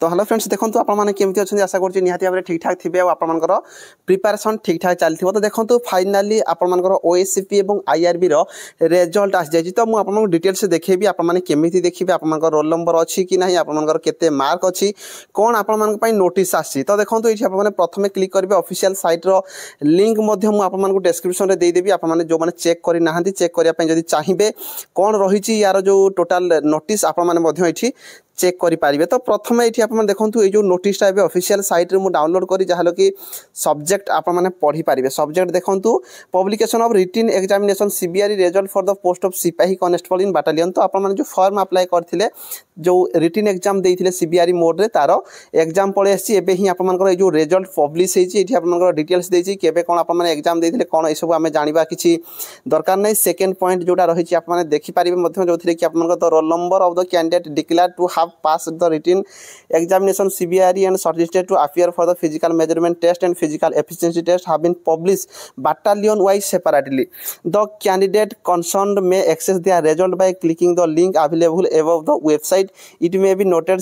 तो hello friends देखो आप केमती अच्छा आशा करुँच निहाती भाव ठीक ठाक थे आपर प्रिपेरेसन ठीक ठाक चलती तो देखो फाइनाली आपर ओएससीपी और आईआरबी रिजल्ट आसी जाए तो मुझे डिटेल्स देखी आपमि देखिए आप रोल नंबर अच्छी कि ना आपर केते मार्क अच्छी कौन आपण नोटिस आसी तो देखो ये प्रथम क्लिक करेंगे ऑफिशियल साइट रो लिंक आपको डिस्क्रिप्शन में देदेवी आप जो मैंने चेक करना चेक करने चाहिए कौन रही यार जो टोटाल नोटिस आपड़ी चेक करें तो प्रथम ये आप देखो ये जो नोटिसटा ए ऑफिशियल साइट रे मु डाउनलोड करी जहाँ कि सब्जेक्ट आप पढ़ी पारे सब्जेक्ट देखो publication of written examination CBI result for the post of सिपाही कॉन्स्टेबल इन बाटालियन तो आप जो फॉर्म अप्लाई करते जो रिटन एग्जाम देते सीबीआई मोड रे तार एग्जाम पड़े आए ही आपर जो रिजल्ट पब्लिश होती आप डिटेल्स देती केवे कौन आप एग्जाम देते कौन ये सब आम जाना किसी दरकार नहीं सेकेंड पॉइंट जोटा रही आप देखिपारे जो थे कि आप roll number of the candidate declare to have passed the written examination CBRE and shortlisted to appear for the physical measurement test and physical efficiency test have been published battalion wise separately. The candidate concerned may access their result by clicking the link available above the website. It may be noted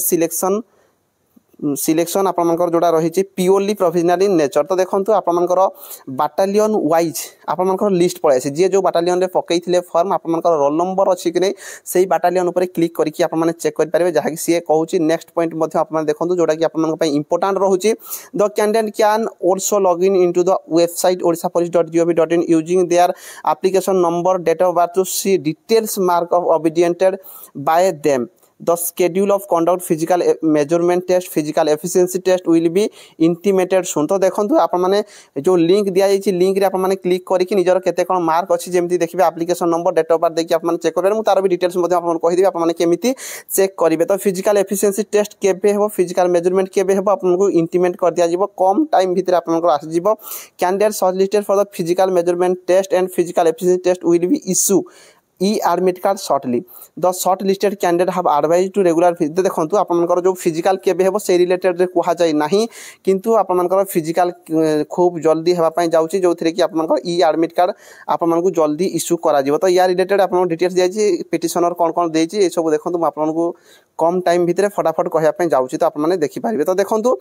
selection आपर जोड़ा रही purely provisional in nature तो देखो आपर battalion wise आपर list पड़े जी जो बाटालियन पकई फॉर्म आपर रोल नंबर अच्छी कि नहीं से बाटालियन उपर क्लिक करके आप चेक करेंगे जहाँकि सी कहूँ नेक्स्ट पॉइंट आप देखो जोटा कि आप इंपोर्टाट रोचे the candidate can also log in into the website orissa.police.gov.in using their application number date of birth to see details mark of obtained by them the schedule of conduct physical measurement test physical efficiency test will be intimated soon तो देखो आप जो link दि जाइए link रे आप click करके निजर केते कौन मार्क अच्छी जमी देखिए application number date of birth देखिए आप चेक करेंगे मुझे तार भी डिटेल्स कहीदेवी आपमि चेक करेंगे तो फिजिकल एफिशिएंसी टेस्ट केबे हेबो फिजिकल मेजरमेंट केबे हेबो आपको इंटीमेट कर दिया जिवो कम टाइम भितर आपनकर आसीजिवो candidate shortlisted for the physical measurement test and physical efficiency test will be issue admit card shortly the shortlisted candidate have advise to regular देखो आपर जो फिजिकल केबे हेबो से रिलेटेड कह जाए ना किंतु आपर फिजिकल खूब जल्दी होगापाई जाऊँगी जो थी कि आपर एडमिट कार्ड आपको जल्दी इश्यू करा तो या रिलेटेड आप डिटेल्स दिखाई पिटिशनर कौन कौन देती ये सब देखो आपको कम टाइम भितर फटाफट कहवाई जाऊँगी तो आपने देखिपारे तो देखो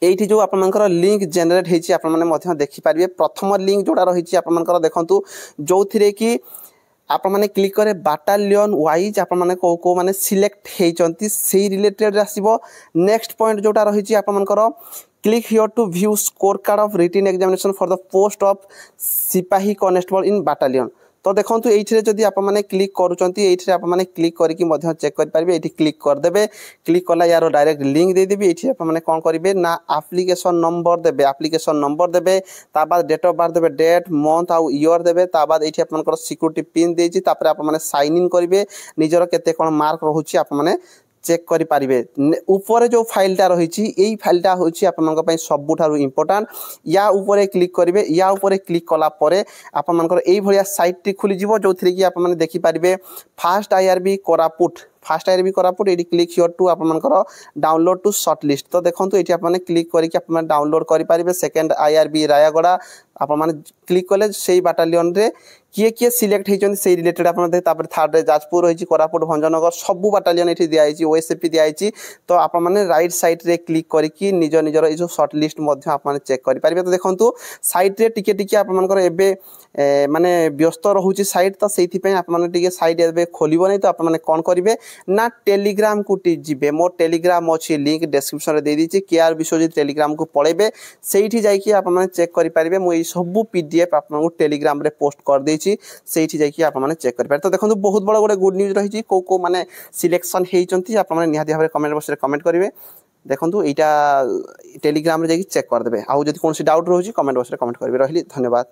ये जो आपर लिंक जेनेट होती देखिपारे प्रथम लिंक जोड़ा रही आपर देखो जो थी कि आप मैंने क्लिक करे बाटालियन वाइज आप मैंने कौ मैंने सिलेक्ट होती से रिलेटेड आसो नेक्स्ट पॉइंट जोटा रही आपर click here to view score card of written examination for the post of सिपाही कॉन्स्टेबल इन बाटालियन तो देखो ये जदि आप क्लिक करुँचे आप क्लिक करके चेक करेंगे ये क्लिक करदे क्लिक कला यार डायरेक्ट लिंक देदेवी ये आप कौन करेंगे ना एप्लिकेशन नंबर देवे एप्लिकेशन नंबर देवे बाद डेट ऑफ बर्थ देवे डेट मंथ आउ ईयर देवे बाद ये आप सिक्यूरीटी पिन देती आप साइन इन करेंगे निजर केते कौन मार्क रोचे आप चेक करें ऊपर जो फाइलटा रही यही फाइलटा हूँ आप सबुठार इंपोर्टाट या ऊपर क्लिक करेंगे या ऊपर क्लिक कलापर आपर ये साइट खुल जो थी कि आप देखिपारे first IRB Koraput first IRB Koraput ये क्लिक हियर टू आपर डाउनलोड टू शॉर्ट लिस्ट तो देखो ये आप क्लिक करके डाउनलोड करेंगे सेकेंड आईआरबी रायगड़ा आप क्लिक कले से बाटालियन रे किए सिलेक्ट होती से रिलेटेड आप थर्ड जाजपुर रही कोरापुट भंजनगर सबू बाटालियन ये दिखाई ओएसएपी दिखाई तो आप राइट साइड रे क्लिक करके निज निजर ये शॉर्ट लिस्ट आप चेक करेंगे तो देखो साइट रे टिके टिके आपर एवं माने व्यस्त रोचे साइट तो से आपटे साइट ए खोल नहीं तो आप कौन करेंगे ना टेलीग्राम को जी मोर टेलीग्राम अच्छी लिंक डिस्क्रिप्शन में दे दीजिए केआर विश्वजीत टेलीग्राम को पढ़ेबे से आप चेक करेंगे मुझे सब पीडीएफ आपको टेलीग्राम रे पोस्ट कर देछि सेठी जाकि आप चेक करेंगे तो देखो बहुत बड़ा गोटे गुड न्यूज रही को माने सिलेक्शन होती आप निहाती भाव कमेंट बॉक्स में कमेंट करेंगे देखो यहाँ टेलीग्राम रे जाकि चेक करदे आउ जब कौन डाउट रोचे कमेंट बॉक्स में कमेंट करेंगे रही धन्यवाद।